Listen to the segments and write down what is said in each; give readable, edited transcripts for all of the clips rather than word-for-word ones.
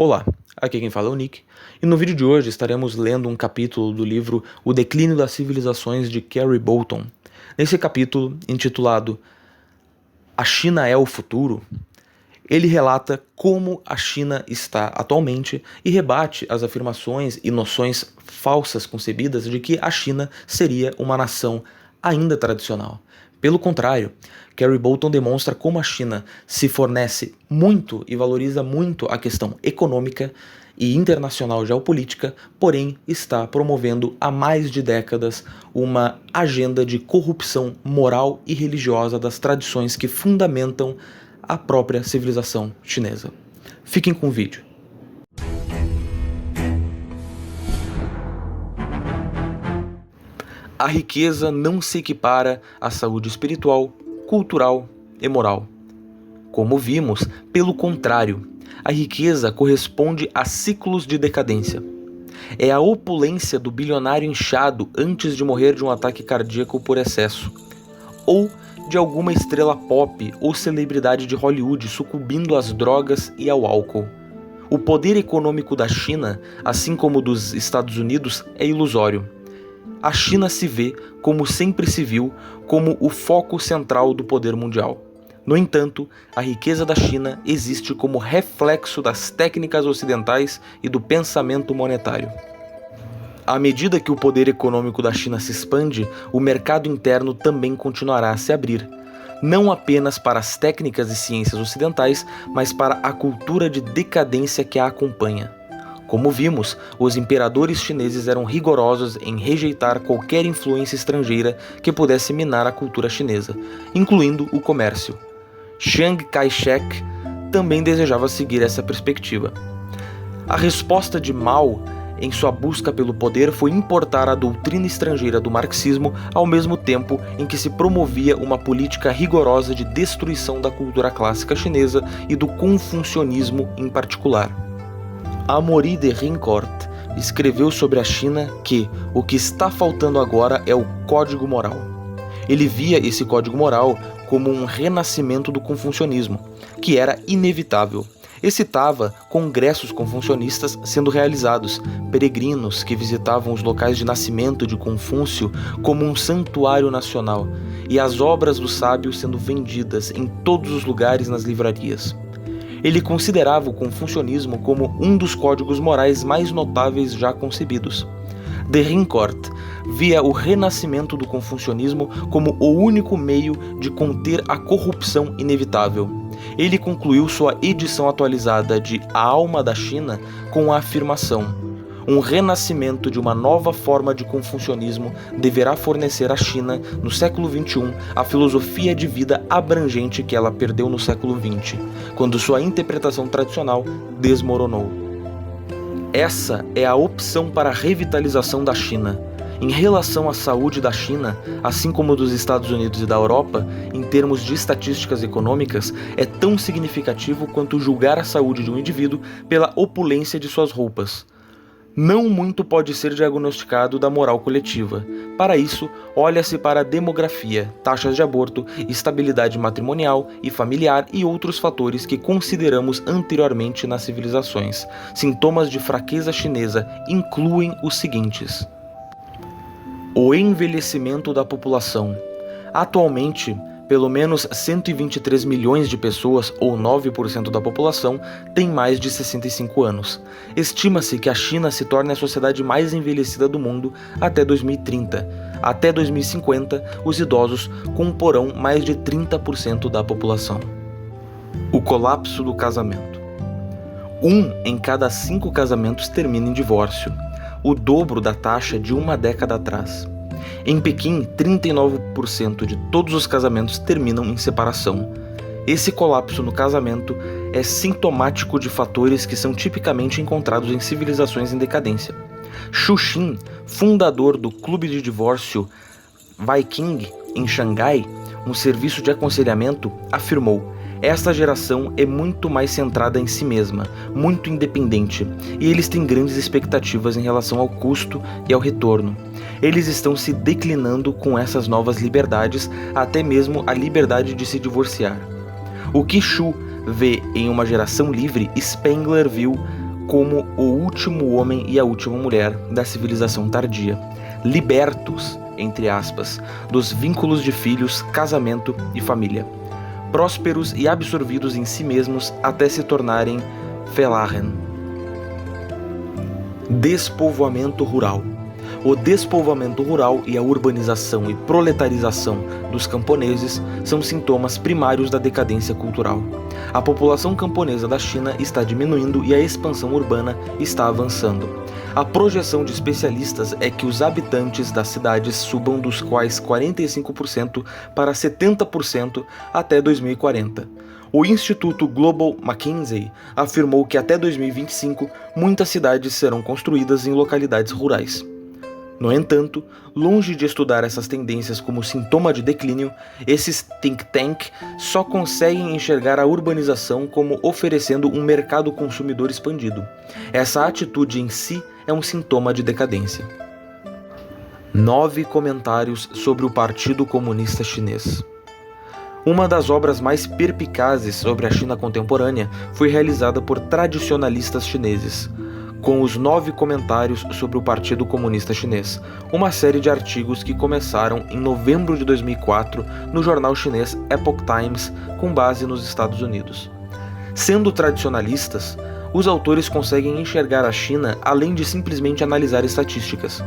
Olá, aqui quem fala é o Nick, e no vídeo de hoje estaremos lendo um capítulo do livro O Declínio das Civilizações de Kerry Bolton. Nesse capítulo, intitulado A China é o Futuro, ele relata como a China está atualmente e rebate as afirmações e noções falsas concebidas de que a China seria uma nação ainda tradicional. Pelo contrário, Kerry Bolton demonstra como a China se fornece muito e valoriza muito a questão econômica e internacional geopolítica, porém está promovendo há mais de décadas uma agenda de corrupção moral e religiosa das tradições que fundamentam a própria civilização chinesa. Fiquem com o vídeo. A riqueza não se equipara à saúde espiritual, cultural e moral. Como vimos, pelo contrário, a riqueza corresponde a ciclos de decadência. É a opulência do bilionário inchado antes de morrer de um ataque cardíaco por excesso, ou de alguma estrela pop ou celebridade de Hollywood sucumbindo às drogas e ao álcool. O poder econômico da China, assim como o dos Estados Unidos, é ilusório. A China se vê, como sempre se viu, como o foco central do poder mundial. No entanto, a riqueza da China existe como reflexo das técnicas ocidentais e do pensamento monetário. À medida que o poder econômico da China se expande, o mercado interno também continuará a se abrir, não apenas para as técnicas e ciências ocidentais, mas para a cultura de decadência que a acompanha. Como vimos, os imperadores chineses eram rigorosos em rejeitar qualquer influência estrangeira que pudesse minar a cultura chinesa, incluindo o comércio. Chiang Kai-shek também desejava seguir essa perspectiva. A resposta de Mao em sua busca pelo poder foi importar a doutrina estrangeira do marxismo ao mesmo tempo em que se promovia uma política rigorosa de destruição da cultura clássica chinesa e do confucionismo em particular. Amaury de Riencourt escreveu sobre a China que o que está faltando agora é o código moral. Ele via esse código moral como um renascimento do confucionismo, que era inevitável. E citava congressos confucionistas sendo realizados, peregrinos que visitavam os locais de nascimento de Confúcio como um santuário nacional, e as obras do sábio sendo vendidas em todos os lugares nas livrarias. Ele considerava o confucionismo como um dos códigos morais mais notáveis já concebidos. De Riencourt via o renascimento do confucionismo como o único meio de conter a corrupção inevitável. Ele concluiu sua edição atualizada de A Alma da China com a afirmação: um renascimento de uma nova forma de confucionismo deverá fornecer à China, no século XXI, a filosofia de vida abrangente que ela perdeu no século XX, quando sua interpretação tradicional desmoronou. Essa é a opção para a revitalização da China. Em relação à saúde da China, assim como dos Estados Unidos e da Europa, em termos de estatísticas econômicas, é tão significativo quanto julgar a saúde de um indivíduo pela opulência de suas roupas. Não muito pode ser diagnosticado da moral coletiva. Para isso, olha-se para a demografia, taxas de aborto, estabilidade matrimonial e familiar e outros fatores que consideramos anteriormente nas civilizações. Sintomas de fraqueza chinesa incluem os seguintes: o envelhecimento da população. Atualmente, pelo menos 123 milhões de pessoas, ou 9% da população, têm mais de 65 anos. Estima-se que a China se torne a sociedade mais envelhecida do mundo até 2030. Até 2050, os idosos comporão mais de 30% da população. O colapso do casamento. 1 em cada 5 casamentos termina em divórcio, o dobro da taxa de uma década atrás. Em Pequim, 39% de todos os casamentos terminam em separação. Esse colapso no casamento é sintomático de fatores que são tipicamente encontrados em civilizações em decadência. Xu Xin, fundador do clube de divórcio Viking em Xangai, um serviço de aconselhamento, afirmou: esta geração é muito mais centrada em si mesma, muito independente, e eles têm grandes expectativas em relação ao custo e ao retorno. Eles estão se declinando com essas novas liberdades, até mesmo a liberdade de se divorciar. O que Xu vê em uma geração livre, Spengler viu como o último homem e a última mulher da civilização tardia, libertos, entre aspas, dos vínculos de filhos, casamento e família, prósperos e absorvidos em si mesmos até se tornarem Felahen. Despovoamento rural. O despovoamento rural e a urbanização e proletarização dos camponeses são sintomas primários da decadência cultural. A população camponesa da China está diminuindo e a expansão urbana está avançando. A projeção de especialistas é que os habitantes das cidades subam dos quais 45% para 70% até 2040. O Instituto Global McKinsey afirmou que até 2025 muitas cidades serão construídas em localidades rurais. No entanto, longe de estudar essas tendências como sintoma de declínio, esses think tank só conseguem enxergar a urbanização como oferecendo um mercado consumidor expandido. Essa atitude em si é um sintoma de decadência. 9 comentários sobre o Partido Comunista Chinês. Uma das obras mais perspicazes sobre a China contemporânea foi realizada por tradicionalistas chineses, com os 9 comentários sobre o Partido Comunista Chinês, uma série de artigos que começaram em novembro de 2004 no jornal chinês Epoch Times, com base nos Estados Unidos. Sendo tradicionalistas, os autores conseguem enxergar a China além de simplesmente analisar estatísticas.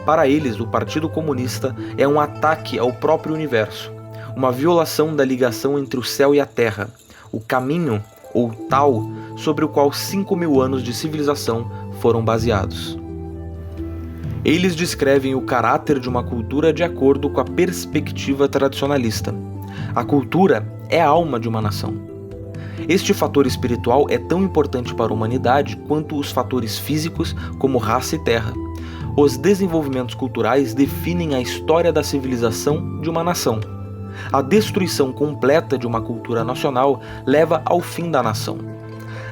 Para eles, o Partido Comunista é um ataque ao próprio universo, uma violação da ligação entre o céu e a terra, o caminho, ou Tao, sobre o qual 5.000 anos de civilização foram baseados. Eles descrevem o caráter de uma cultura de acordo com a perspectiva tradicionalista. A cultura é a alma de uma nação. Este fator espiritual é tão importante para a humanidade quanto os fatores físicos, como raça e terra. Os desenvolvimentos culturais definem a história da civilização de uma nação. A destruição completa de uma cultura nacional leva ao fim da nação.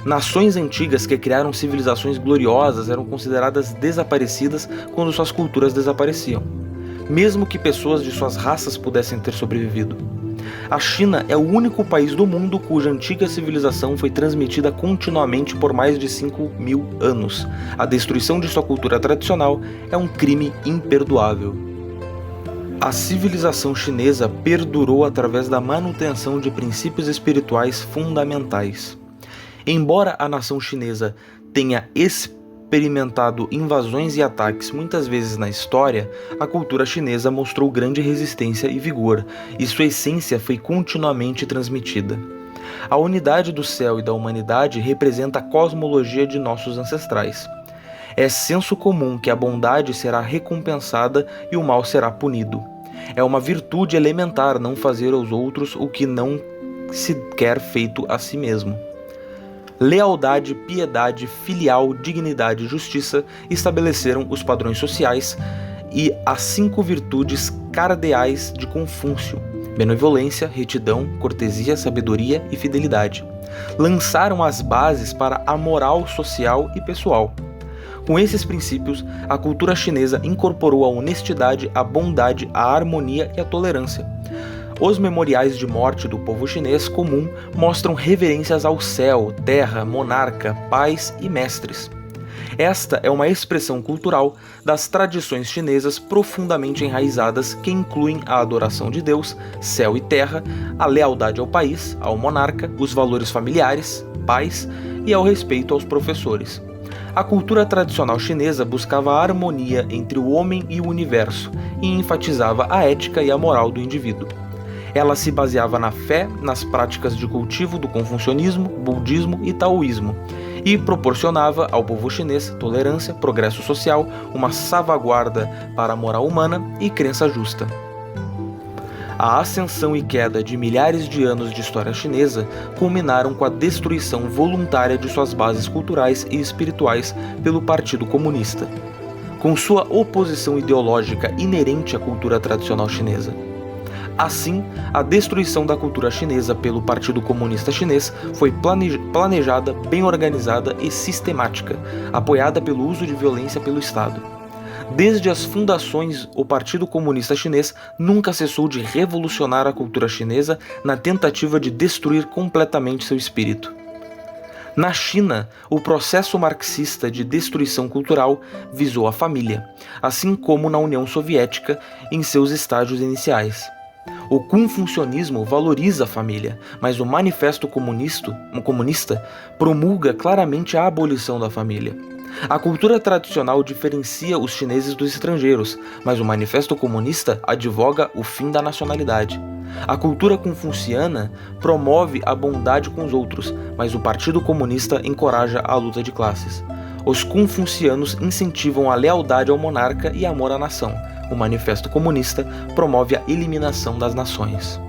Nações antigas que criaram civilizações gloriosas eram consideradas desaparecidas quando suas culturas desapareciam, mesmo que pessoas de suas raças pudessem ter sobrevivido. A China é o único país do mundo cuja antiga civilização foi transmitida continuamente por mais de 5.000 anos. A destruição de sua cultura tradicional é um crime imperdoável. A civilização chinesa perdurou através da manutenção de princípios espirituais fundamentais. Embora a nação chinesa tenha experimentado invasões e ataques muitas vezes na história, a cultura chinesa mostrou grande resistência e vigor, e sua essência foi continuamente transmitida. A unidade do céu e da humanidade representa a cosmologia de nossos ancestrais. É senso comum que a bondade será recompensada e o mal será punido. É uma virtude elementar não fazer aos outros o que não se quer feito a si mesmo. Lealdade, piedade, filial, dignidade e justiça estabeleceram os padrões sociais e as 5 virtudes cardeais de Confúcio: benevolência, retidão, cortesia, sabedoria e fidelidade. Lançaram as bases para a moral social e pessoal. Com esses princípios, a cultura chinesa incorporou a honestidade, a bondade, a harmonia e a tolerância. Os memoriais de morte do povo chinês comum mostram reverências ao céu, terra, monarca, pais e mestres. Esta é uma expressão cultural das tradições chinesas profundamente enraizadas que incluem a adoração de Deus, céu e terra, a lealdade ao país, ao monarca, os valores familiares, pais e ao respeito aos professores. A cultura tradicional chinesa buscava a harmonia entre o homem e o universo e enfatizava a ética e a moral do indivíduo. Ela se baseava na fé, nas práticas de cultivo do confucionismo, budismo e taoísmo, e proporcionava ao povo chinês tolerância, progresso social, uma salvaguarda para a moral humana e crença justa. A ascensão e queda de milhares de anos de história chinesa culminaram com a destruição voluntária de suas bases culturais e espirituais pelo Partido Comunista, com sua oposição ideológica inerente à cultura tradicional chinesa. Assim, a destruição da cultura chinesa pelo Partido Comunista Chinês foi planejada, bem organizada e sistemática, apoiada pelo uso de violência pelo Estado. Desde as fundações, o Partido Comunista Chinês nunca cessou de revolucionar a cultura chinesa na tentativa de destruir completamente seu espírito. Na China, o processo marxista de destruição cultural visou a família, assim como na União Soviética em seus estágios iniciais. O confucionismo valoriza a família, mas o Manifesto Comunista promulga claramente a abolição da família. A cultura tradicional diferencia os chineses dos estrangeiros, mas o Manifesto Comunista advoga o fim da nacionalidade. A cultura confuciana promove a bondade com os outros, mas o Partido Comunista encoraja a luta de classes. Os confucianos incentivam a lealdade ao monarca e amor à nação. O Manifesto Comunista promove a eliminação das nações.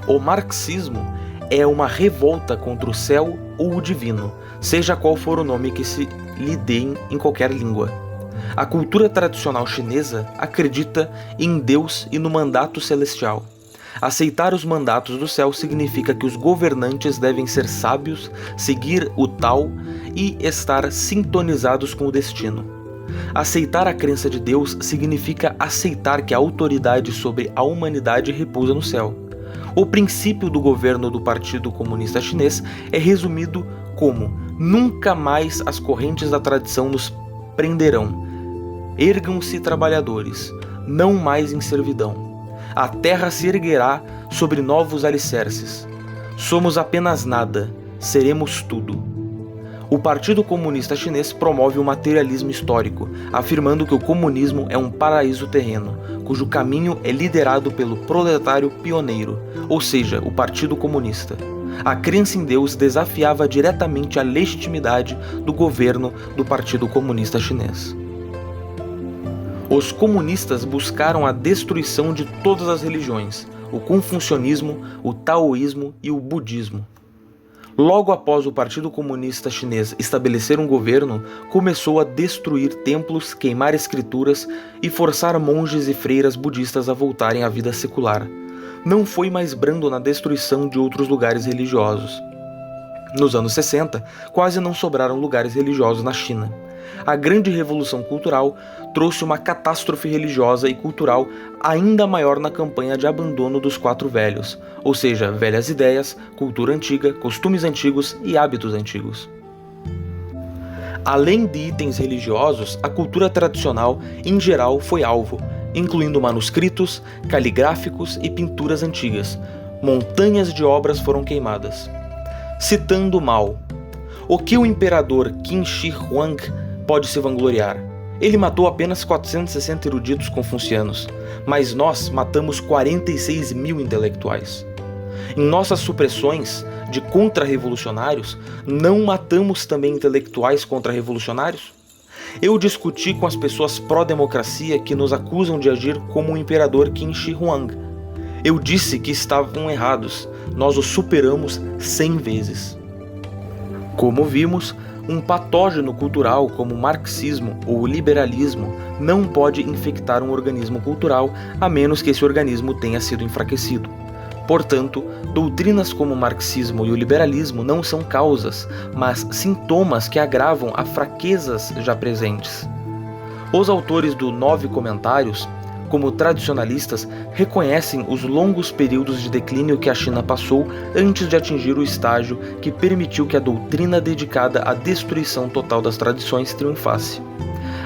O marxismo é uma revolta contra o céu ou o divino, seja qual for o nome que se lhe dê em qualquer língua. A cultura tradicional chinesa acredita em Deus e no mandato celestial. Aceitar os mandatos do céu significa que os governantes devem ser sábios, seguir o Tao e estar sintonizados com o destino. Aceitar a crença de Deus significa aceitar que a autoridade sobre a humanidade repousa no céu. O princípio do governo do Partido Comunista Chinês é resumido como: nunca mais as correntes da tradição nos prenderão. Ergam-se trabalhadores, não mais em servidão. A terra se erguerá sobre novos alicerces. Somos apenas nada, seremos tudo. O Partido Comunista Chinês promove o materialismo histórico, afirmando que o comunismo é um paraíso terreno, cujo caminho é liderado pelo proletário pioneiro, ou seja, o Partido Comunista. A crença em Deus desafiava diretamente a legitimidade do governo do Partido Comunista Chinês. Os comunistas buscaram a destruição de todas as religiões, o confucionismo, o taoísmo e o budismo. Logo após o Partido Comunista Chinês estabelecer um governo, começou a destruir templos, queimar escrituras e forçar monges e freiras budistas a voltarem à vida secular. Não foi mais brando na destruição de outros lugares religiosos. Nos anos 60, quase não sobraram lugares religiosos na China. A Grande Revolução Cultural trouxe uma catástrofe religiosa e cultural ainda maior na campanha de abandono dos quatro velhos, ou seja, velhas ideias, cultura antiga, costumes antigos e hábitos antigos. Além de itens religiosos, a cultura tradicional, em geral, foi alvo, incluindo manuscritos, caligráficos e pinturas antigas. Montanhas de obras foram queimadas. Citando Mao: o que o imperador Qin Shi Huang pode se vangloriar? Ele matou apenas 460 eruditos confucianos, mas nós matamos 46 mil intelectuais. Em nossas supressões de contra-revolucionários, não matamos também intelectuais contra-revolucionários? Eu discuti com as pessoas pró-democracia que nos acusam de agir como o imperador Qin Shi Huang. Eu disse que estavam errados, nós os superamos 100 vezes. Como vimos, um patógeno cultural como o marxismo ou o liberalismo não pode infectar um organismo cultural a menos que esse organismo tenha sido enfraquecido. Portanto, doutrinas como o marxismo e o liberalismo não são causas, mas sintomas que agravam as fraquezas já presentes. Os autores do 9 Comentários, como tradicionalistas, reconhecem os longos períodos de declínio que a China passou antes de atingir o estágio que permitiu que a doutrina dedicada à destruição total das tradições triunfasse.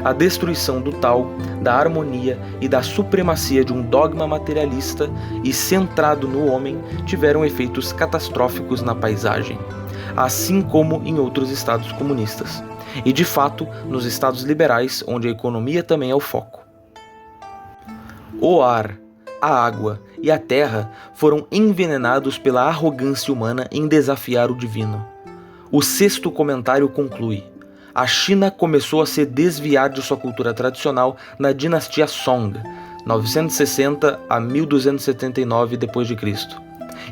A destruição do Tao, da harmonia e da supremacia de um dogma materialista e centrado no homem tiveram efeitos catastróficos na paisagem, assim como em outros estados comunistas, e de fato nos estados liberais, onde a economia também é o foco. O ar, a água e a terra foram envenenados pela arrogância humana em desafiar o divino. O 6º comentário conclui: a China começou a se desviar de sua cultura tradicional na dinastia Song, 960 a 1279 d.C.,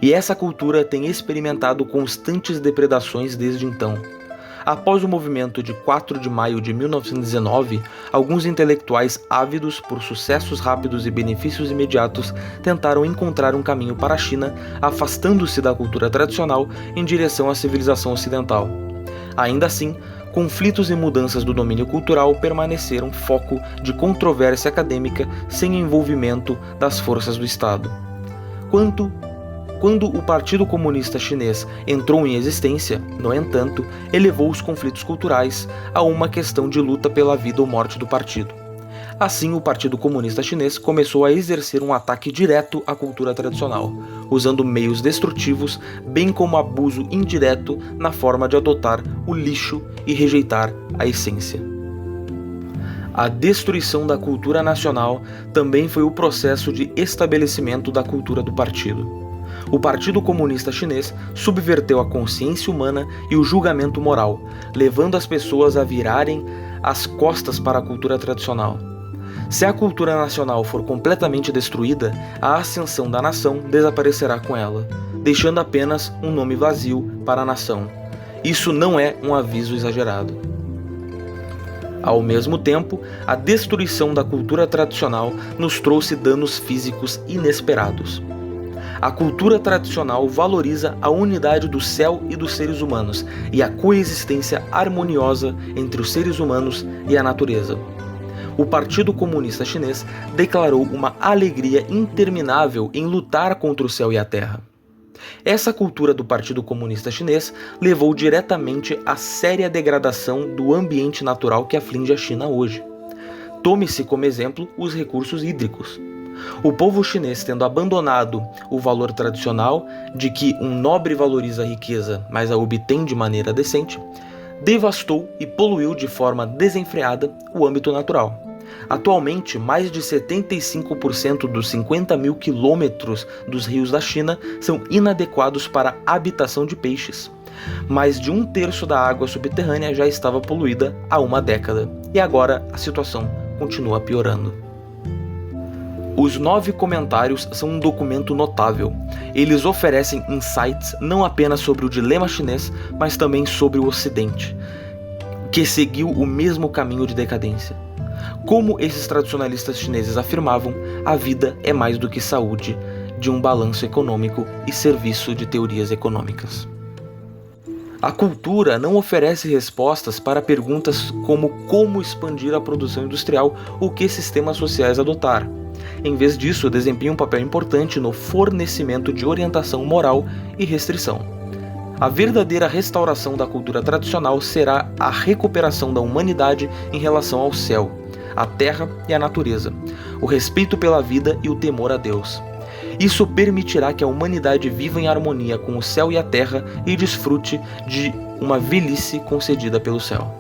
e essa cultura tem experimentado constantes depredações desde então. Após o movimento de 4 de maio de 1919, alguns intelectuais ávidos por sucessos rápidos e benefícios imediatos tentaram encontrar um caminho para a China, afastando-se da cultura tradicional em direção à civilização ocidental. Ainda assim, conflitos e mudanças do domínio cultural permaneceram foco de Quando o Partido Comunista Chinês entrou em existência, no entanto, elevou os conflitos culturais a uma questão de luta pela vida ou morte do partido. Assim, o Partido Comunista Chinês começou a exercer um ataque direto à cultura tradicional, usando meios destrutivos, bem como abuso indireto na forma de adotar o lixo e rejeitar a essência. A destruição da cultura nacional também foi o processo de estabelecimento da cultura do partido. O Partido Comunista Chinês subverteu a consciência humana e o julgamento moral, levando as pessoas a virarem as costas para a cultura tradicional. Se a cultura nacional for completamente destruída, a ascensão da nação desaparecerá com ela, deixando apenas um nome vazio para a nação. Isso não é um aviso exagerado. Ao mesmo tempo, a destruição da cultura tradicional nos trouxe danos físicos inesperados. A cultura tradicional valoriza a unidade do céu e dos seres humanos e a coexistência harmoniosa entre os seres humanos e a natureza. O Partido Comunista Chinês declarou uma alegria interminável em lutar contra o céu e a terra. Essa cultura do Partido Comunista Chinês levou diretamente à séria degradação do ambiente natural que aflige a China hoje. Tome-se como exemplo os recursos hídricos. O povo chinês, tendo abandonado o valor tradicional de que um nobre valoriza a riqueza, mas a obtém de maneira decente, devastou e poluiu de forma desenfreada o âmbito natural. Atualmente, mais de 75% dos 50 mil quilômetros dos rios da China são inadequados para a habitação de peixes. Mais de 1/3 da água subterrânea já estava poluída há uma década, e agora a situação continua piorando. Os 9 comentários são um documento notável. Eles oferecem insights não apenas sobre o dilema chinês, mas também sobre o Ocidente, que seguiu o mesmo caminho de decadência. Como esses tradicionalistas chineses afirmavam, a vida é mais do que saúde, de um balanço econômico e serviço de teorias econômicas. A cultura não oferece respostas para perguntas como expandir a produção industrial ou que sistemas sociais adotar. Em vez disso, desempenha um papel importante no fornecimento de orientação moral e restrição. A verdadeira restauração da cultura tradicional será a recuperação da humanidade em relação ao céu, à terra e à natureza, o respeito pela vida e o temor a Deus. Isso permitirá que a humanidade viva em harmonia com o céu e a terra e desfrute de uma velhice concedida pelo céu.